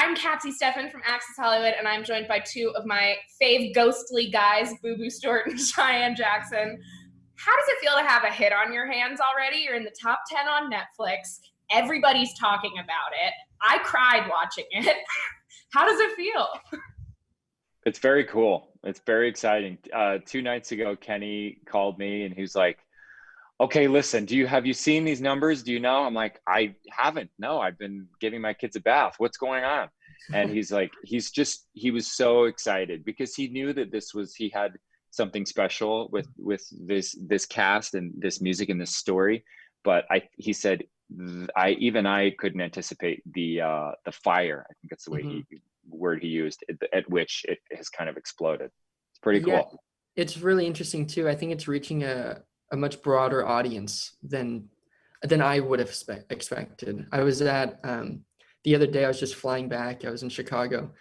I'm Catsy Steffen from Access Hollywood, and I'm joined by two of my fave ghostly guys, Booboo Stewart and Cheyenne Jackson. How does it feel to have a hit on your hands already? You're in the top 10 on Netflix. Everybody's talking about it. I cried watching it. How does it feel? It's very cool. It's very exciting. 2 nights ago, Kenny called me and he was like, okay, listen, have you seen these numbers? Do you know? I'm like, I haven't. No, I've been giving my kids a bath. What's going on? And he's like, he was so excited because he knew that he had something special with this cast and this music and this story. But he said, I couldn't anticipate the fire. I think that's the way word he used, at which it has kind of exploded. It's pretty cool. It's really interesting too. I think it's reaching a much broader audience than I would have expected. I was at the other day, I was just flying back. I was in Chicago,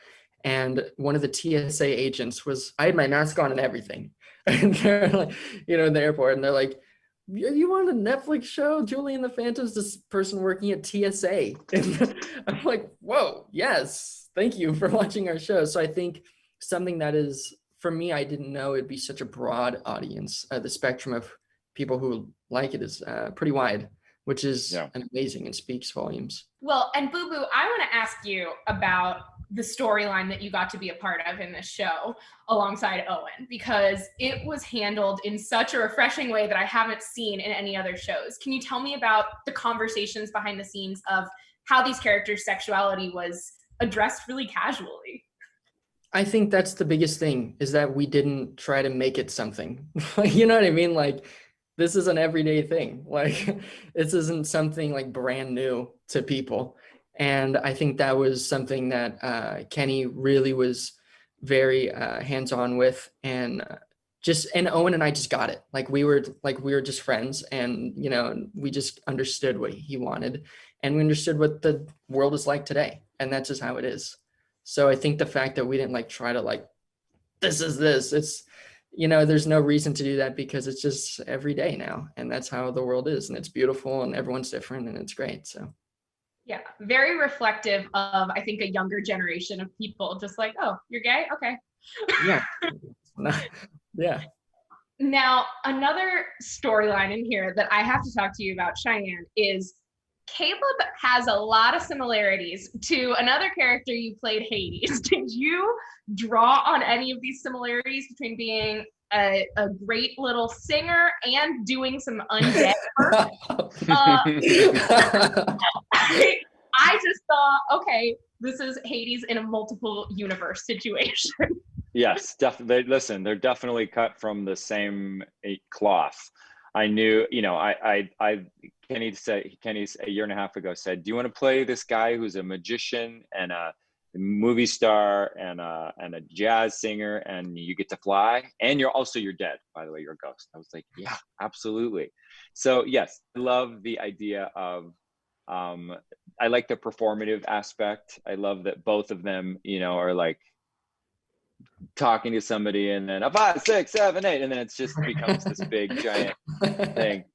and one of the TSA agents I had my mask on and everything. And they're like, in the airport, and they're like, you on a Netflix show, Julie and the Phantoms, this person working at TSA. And I'm like, whoa, yes, thank you for watching our show. So I think something that is, for me, I didn't know it'd be such a broad audience. The spectrum of people who like it is pretty wide, which is amazing and speaks volumes. Well, and Booboo, I want to ask you about the storyline that you got to be a part of in this show alongside Owen, because it was handled in such a refreshing way that I haven't seen in any other shows. Can you tell me about the conversations behind the scenes of how these characters' sexuality was addressed really casually? I think that's the biggest thing, is that we didn't try to make it something. You know what I mean? Like, this is an everyday thing. Like, this isn't something like brand new to people. And I think that was something that Kenny really was very hands-on with, and Owen and I just got it. Like we were just friends, and we just understood what he wanted, and we understood what the world is like today, and that's just how it is. So I think the fact that we didn't try to this is this, it's there's no reason to do that, because it's just every day now, and that's how the world is, and it's beautiful, and everyone's different, and it's great. So yeah, very reflective of, I think, a younger generation of people, just like, oh, you're gay? Okay. Yeah. Yeah. Now, another storyline in here that I have to talk to you about, Cheyenne, is Caleb has a lot of similarities to another character you played, Hades. Did you draw on any of these similarities between being a great little singer and doing some undead work? I just thought, okay, this is Hades in a multiple universe situation. Yes, definitely. Listen, they're definitely cut from the same cloth. I knew, Kenny's a year and a half ago said, do you want to play this guy who's a magician and a movie star and a jazz singer, and you get to fly, and you're dead, by the way, you're a ghost? I was like, yeah, absolutely. So yes, I love the idea of I like the performative aspect. I love that both of them are like talking to somebody, and then a 5, 6, 7, 8, and then it just becomes this big giant thing.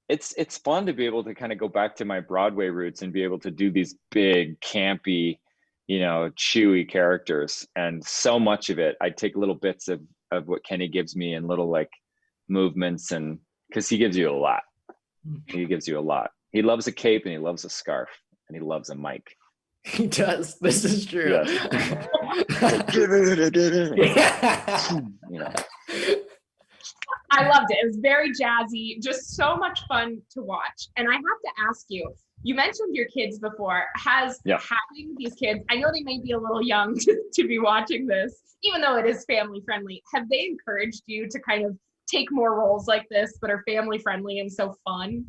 It's fun to be able to kind of go back to my Broadway roots and be able to do these big campy chewy characters. And so much of it, I take little bits of what Kenny gives me, and little movements, and because he gives you a lot. He loves a cape, and he loves a scarf, and he loves a mic. He does. This is true. Yes. I loved it. It was very jazzy, just so much fun to watch. And I have to ask you, you mentioned your kids before. Having these kids, I know they may be a little young to be watching this, even though it is family friendly. Have they encouraged you to kind of take more roles like this that are family friendly and so fun?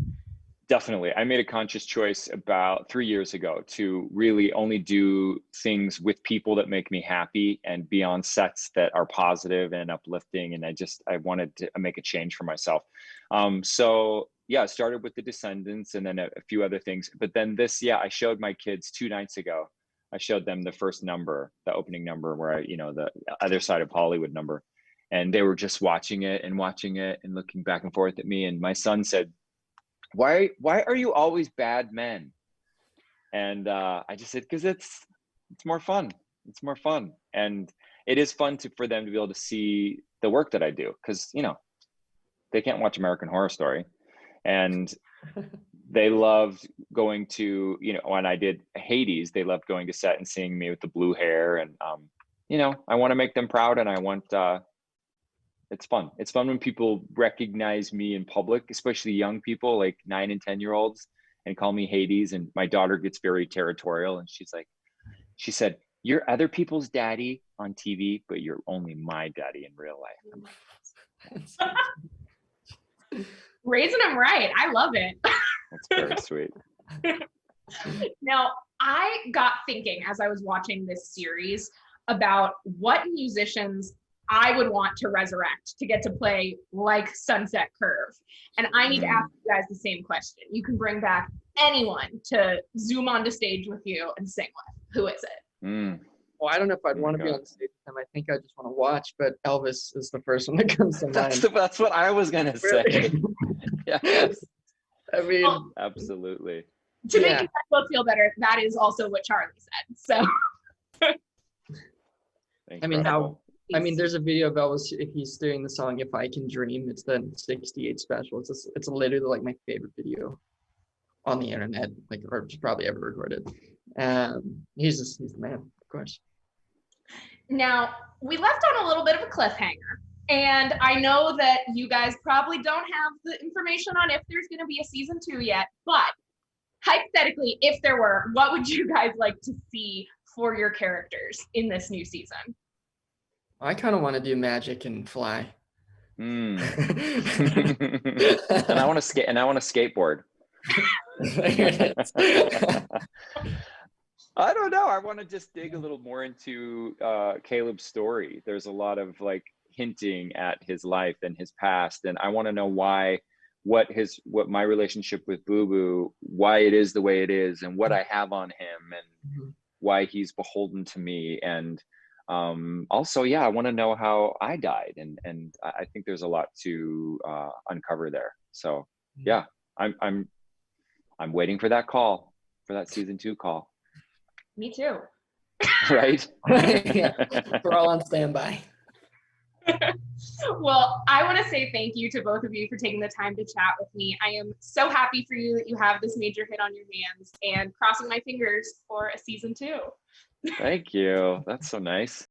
Definitely. I made a conscious choice about 3 years ago to really only do things with people that make me happy and be on sets that are positive and uplifting. And I wanted to make a change for myself. So yeah, I started with The Descendants and then a few other things. But then I showed my kids 2 nights ago. I showed them the first number, the opening number, where the Other Side of Hollywood number. And they were just watching it and looking back and forth at me. And my son said, why are you always bad men? And I just said, because it's more fun. It's more fun. And it is fun for them to be able to see the work that I do. Cause you know, they can't watch American Horror Story. And they loved going to, you know, when I did Hades, they loved going to set and seeing me with the blue hair. And, you know, I want to make them proud, and I want, it's fun. It's fun when people recognize me in public, especially young people like 9 and 10-year-olds, and call me Hades. And my daughter gets very territorial, and she's like, she said, "You're other people's daddy on TV, but you're only my daddy in real life." Raising them right. I love it. That's very sweet. Now, I got thinking as I was watching this series about what musicians I would want to resurrect to get to play like Sunset Curve. And I need to ask you guys the same question. You can bring back anyone to zoom onto stage with you and sing with. Who is it? Well, I don't know if I'd want to be on stage with him. I think I just want to watch, but Elvis is the first one that comes to mind. That's what I was going to say. Yes. I mean, absolutely. To make you guys both feel better, that is also what Charlie said. So, I mean, there's a video of Elvis. He's doing the song "If I Can Dream." It's the '68 special. It's literally like my favorite video on the internet, like, or probably ever recorded. He's the man, of course. Now, we left on a little bit of a cliffhanger, and I know that you guys probably don't have the information on if there's going to be a season 2 yet, but hypothetically, if there were, what would you guys like to see for your characters in this new season? I kind of want to do magic and fly. And I want to skateboard. I don't know. I want to just dig a little more into Caleb's story. There's a lot of like hinting at his life and his past, and I want to know what my relationship with Booboo, why it is the way it is, and what I have on him, and why he's beholden to me. And also, I want to know how I died, and I think there's a lot to uncover there. So yeah, I'm waiting for that call, for that season 2 call. Me too. Right? We're all on standby. Well, I want to say thank you to both of you for taking the time to chat with me. I am so happy for you that you have this major hit on your hands, and crossing my fingers for a season 2. Thank you. That's so nice.